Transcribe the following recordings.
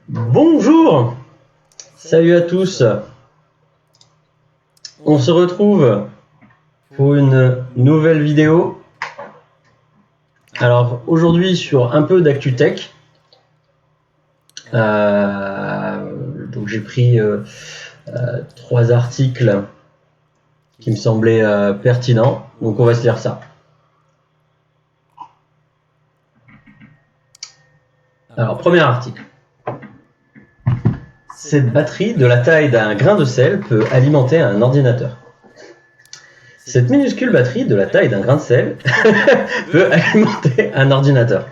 Bonjour, salut à tous. On se retrouve pour une nouvelle vidéo. Alors aujourd'hui sur un peu d'actu tech. Donc j'ai pris 3 articles qui me semblaient pertinents. Donc on va se lire ça. Alors premier article. Cette batterie de la taille d'un grain de sel peut alimenter un ordinateur. Cette minuscule batterie de la taille d'un grain de sel peut alimenter un ordinateur.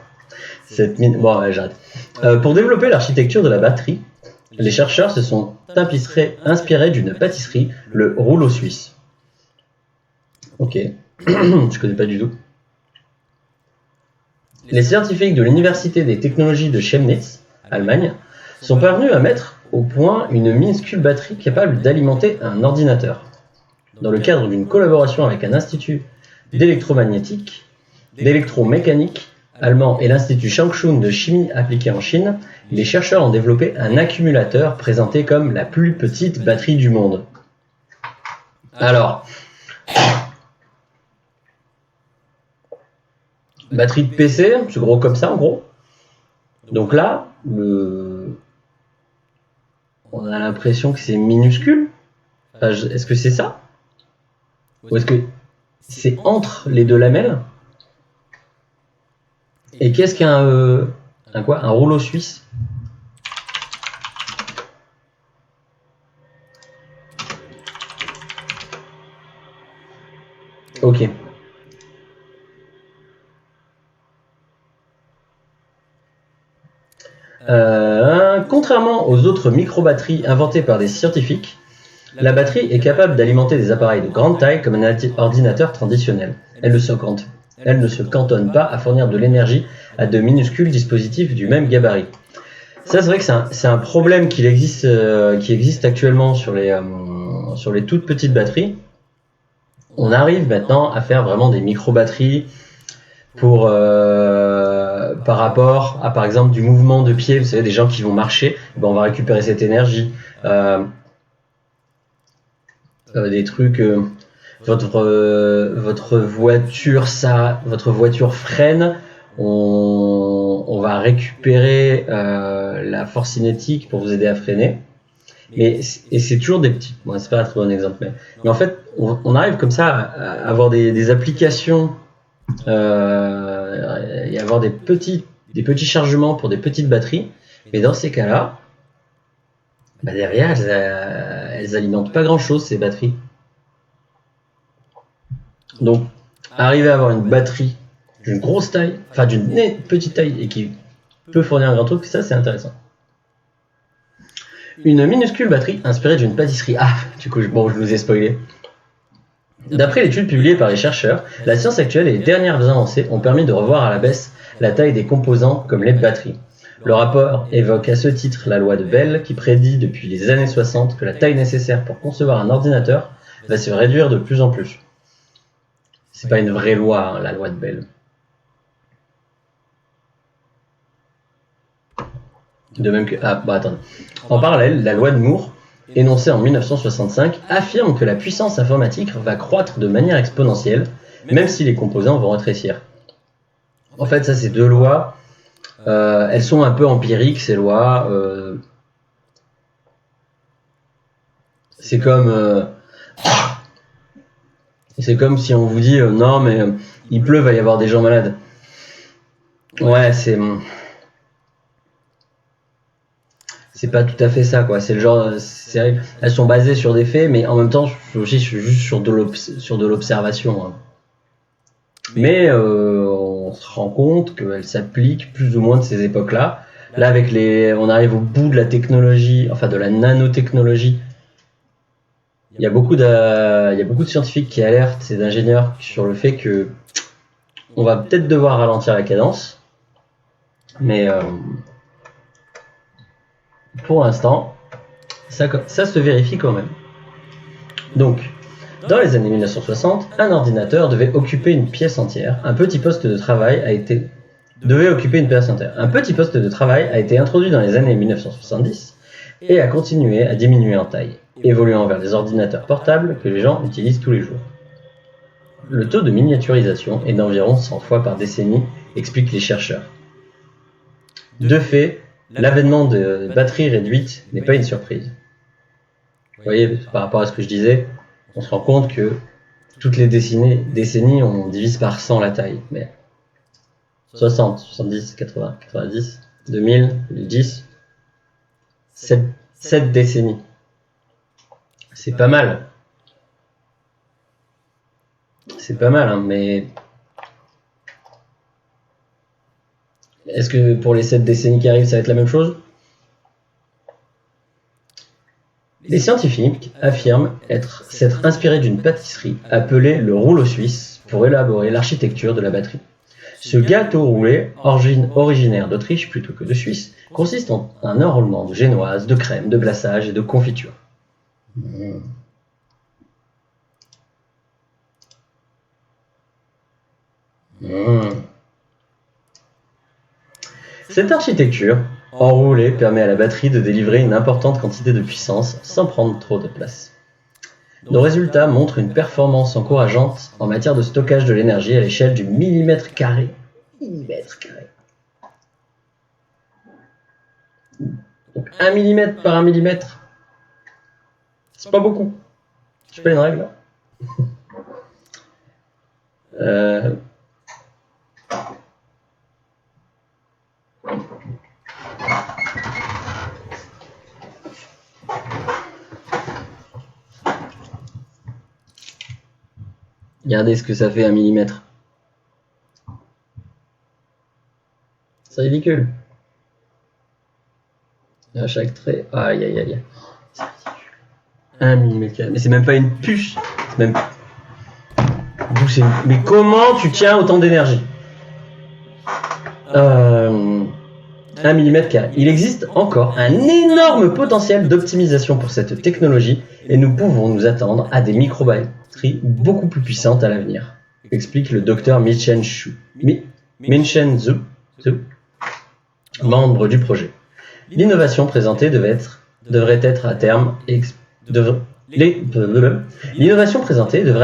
J'arrête. Pour développer l'architecture de la batterie, les chercheurs se sont inspirés d'une pâtisserie, le rouleau suisse. Ok, je connais pas du tout. Les scientifiques de l'Université des technologies de Chemnitz, Allemagne, sont parvenus à mettre au point une minuscule batterie capable d'alimenter un ordinateur. Dans le cadre d'une collaboration avec un institut d'électromécanique allemand et l'Institut Changchun de chimie appliquée en Chine, les chercheurs ont développé un accumulateur présenté comme la plus petite batterie du monde. Alors, batterie de PC, c'est gros comme ça en gros. Donc là, on a l'impression que c'est minuscule. Est-ce que c'est ça? Ou est-ce que c'est entre les deux lamelles? Et qu'est-ce qu'un un rouleau suisse? Ok. Contrairement aux autres micro-batteries inventées par des scientifiques, la batterie est capable d'alimenter des appareils de grande taille comme un ordinateur traditionnel. Elle ne se cantonne pas à fournir de l'énergie à de minuscules dispositifs du même gabarit. Ça, c'est vrai que c'est un problème qui existe actuellement sur les toutes petites batteries. On arrive maintenant à faire vraiment des micro-batteries pour par rapport à, par exemple, du mouvement de pied. Vous savez, des gens qui vont marcher, on va récupérer cette énergie. Des trucs, votre voiture freine, on va récupérer la force cinétique pour vous aider à freiner. Et c'est toujours des petits. Bon, c'est pas un très bon exemple, mais en fait, on arrive comme ça à avoir des applications et avoir des petits chargements pour des petites batteries. Mais dans ces cas-là, derrière, elles alimentent pas grand-chose, ces batteries. Donc, arriver à avoir une batterie d'une grosse taille, enfin d'une petite taille et qui peut fournir un grand truc, ça c'est intéressant. Une minuscule batterie inspirée d'une pâtisserie. Ah, du coup, je vous ai spoilé. D'après l'étude publiée par les chercheurs, la science actuelle et les dernières avancées ont permis de revoir à la baisse la taille des composants comme les batteries. Le rapport évoque à ce titre la loi de Bell qui prédit depuis les années 60 que la taille nécessaire pour concevoir un ordinateur va se réduire de plus en plus. C'est pas une vraie loi, la loi de Bell. De même que... attendez. En parallèle, la loi de Moore, énoncée en 1965, affirme que la puissance informatique va croître de manière exponentielle, même si les composants vont rétrécir. En fait, ça c'est deux lois. Elles sont un peu empiriques, ces lois. C'est comme si on vous dit non mais il pleut, va y avoir des gens malades. Ouais, c'est pas tout à fait ça, quoi. C'est le genre, elles sont basées sur des faits, mais en même temps aussi juste sur de l'observation. Hein. Mais on se rend compte qu'elles s'appliquent plus ou moins de ces époques-là. Là, on arrive au bout de la technologie, enfin de la nanotechnologie. Il y a beaucoup de scientifiques qui alertent ces ingénieurs sur le fait que on va peut-être devoir ralentir la cadence, mais pour l'instant, ça se vérifie quand même. Donc, dans les années 1960, un ordinateur devait occuper une pièce entière. Un petit poste de travail a été devait occuper une place entière. Un petit poste de travail a été introduit dans les années 1970 et a continué à diminuer en taille, évoluant vers des ordinateurs portables que les gens utilisent tous les jours. Le taux de miniaturisation est d'environ 100 fois par décennie, expliquent les chercheurs. De fait, l'avènement de batteries réduites n'est pas une surprise. Vous voyez, par rapport à ce que je disais, on se rend compte que toutes les décennies, on divise par 100 la taille. Mais 60, 70, 80, 90, 2000, 2010, 7 décennies. C'est pas mal. C'est pas mal, hein, mais est-ce que pour les 7 décennies qui arrivent, ça va être la même chose? Les scientifiques affirment s'être inspirés d'une pâtisserie appelée le rouleau suisse pour élaborer l'architecture de la batterie. Ce gâteau roulé, originaire d'Autriche plutôt que de Suisse, consiste en un enrôlement de génoise, de crème, de glaçage et de confiture. Cette architecture enroulée permet à la batterie de délivrer une importante quantité de puissance sans prendre trop de place. Nos résultats montrent une performance encourageante en matière de stockage de l'énergie à l'échelle du millimètre carré. Donc 1 mm par 1 mm, c'est pas beaucoup. Je fais une règle là. Regardez ce que ça fait 1 mm. C'est ridicule. À chaque trait. Aïe aïe aïe. C'est ridicule. 1 mm. Mais c'est même pas une puce. C'est même. Mais comment tu tiens autant d'énergie? 1 mm carré. Il existe encore un énorme potentiel d'optimisation pour cette technologie et nous pouvons nous attendre à des microbatteries beaucoup plus puissantes à l'avenir, explique le docteur Minchen Zhu, membre du projet. L'innovation présentée devrait à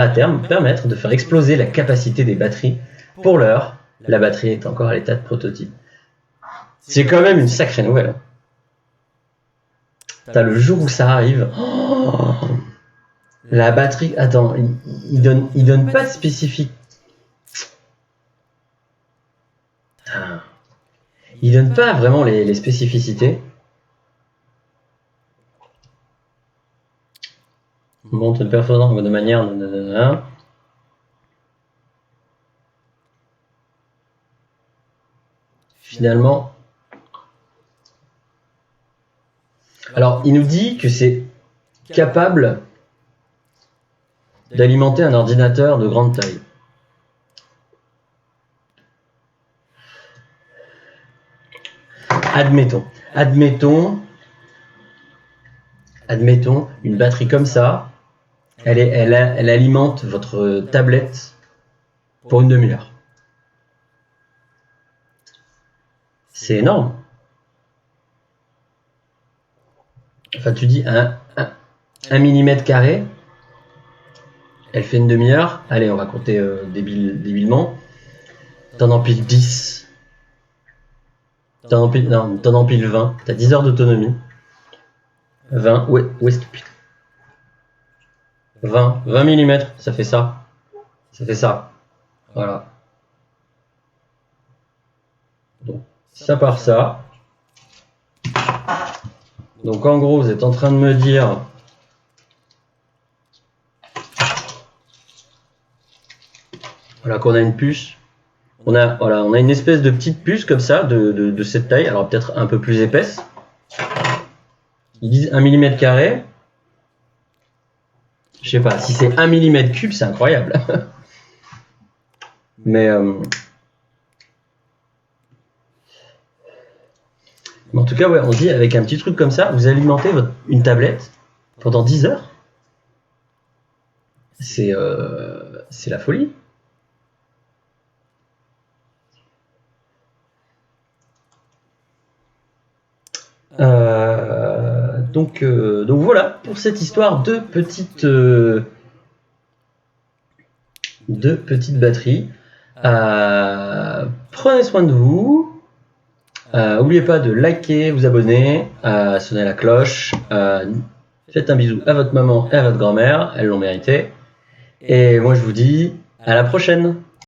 terme permettre de faire exploser la capacité des batteries. Pour l'heure, la batterie est encore à l'état de prototype. C'est quand même une sacrée nouvelle. T'as le jour où ça arrive. Oh, la batterie. Attends, il donne pas de spécifique. Il donne pas vraiment les spécificités. Montre une performance de manière. Finalement. Alors, il nous dit que c'est capable d'alimenter un ordinateur de grande taille. Admettons, une batterie comme ça, elle alimente votre tablette pour une demi-heure. C'est énorme. Enfin, tu dis 1 mm carré, elle fait une demi-heure. Allez, on va compter débilement. T'en empiles 10. T'en empiles 20. T'as 10 heures d'autonomie. 20, où est-ce que putain 20 mm, ça fait ça. Ça fait ça. Voilà. Donc, ça part ça. Donc en gros, vous êtes en train de me dire voilà qu'on a une puce. On a une espèce de petite puce comme ça, de cette taille, alors peut-être un peu plus épaisse. Ils disent 1 mm carré. Je sais pas, si c'est 1 mm cube, c'est incroyable. Mais en tout cas, ouais, on dit avec un petit truc comme ça, vous alimentez une tablette pendant 10 heures. C'est la folie. Donc voilà pour cette histoire de petites batteries. Prenez soin de vous. N'oubliez pas de liker, vous abonner, sonner la cloche. Faites un bisou à votre maman et à votre grand-mère, elles l'ont mérité. Et moi je vous dis à la prochaine.